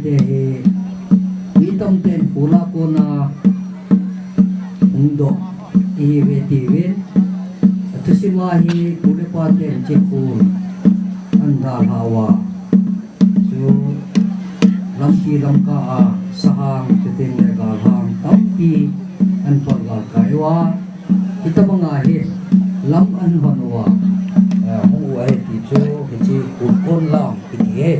te he itam ten pula kona undo I veti ven atusimahi pule paten chekun andal hawa so lampi lamka a sahang tetin legal hang tampi an pagal kaiwa kita mengahi lam an hanwa huwa ti cho ki kulkon lam ki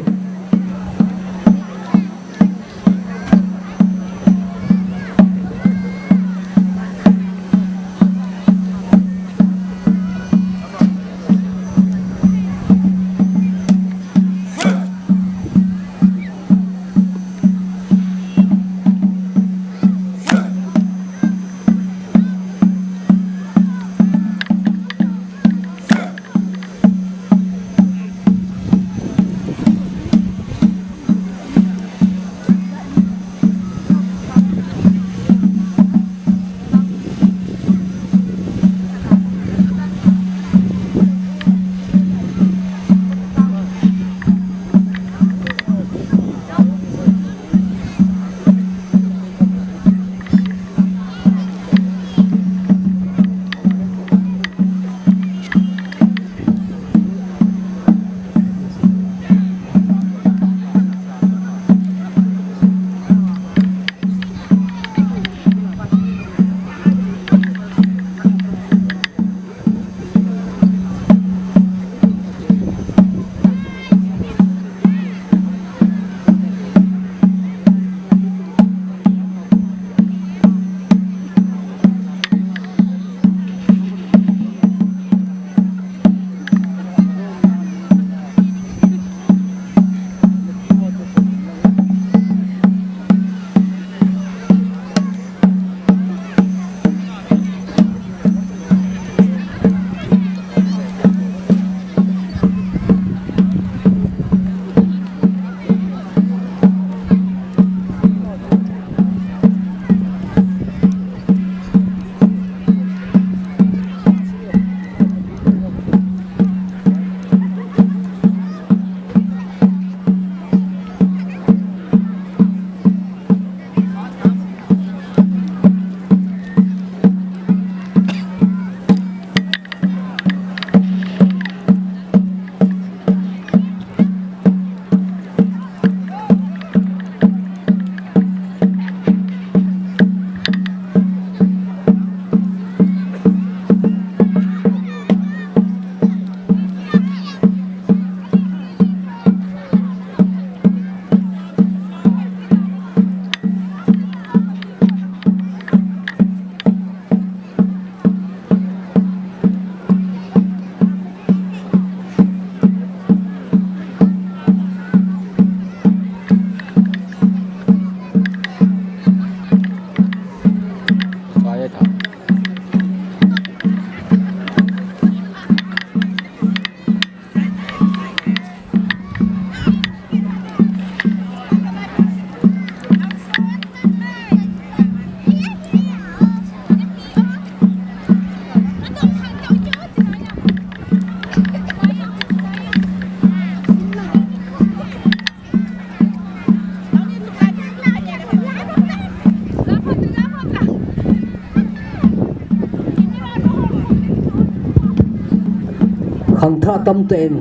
ขังท่าตั้มเต็ม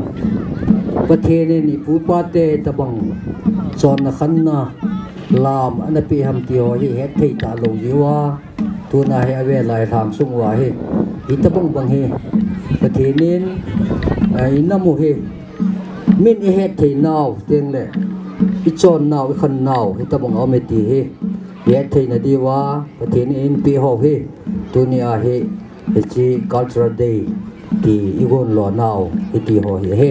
ประเทศนี้ผู้ปาเตตะบังจอนนักขันนาลามอันนั้นปีทำเกี่ยวให้เฮ็ดที่ตาลงยีว่าตัวนายเวลาทางสุ่งว่าให้อิตะบังบังให้ประเทศนี้ไอ้น้ำมูให้มินเฮ็ดที่นาวเตียงเลยอิจอนนาวขันนาวอิตะบังเอาไม่ตีให้เฮ็ดที่นาดีว่าประเทศนี้ปีหกให้ตัวนี้ให้จี cultural dayที่อีกคนหล่อนาวที่ตีหอเฮ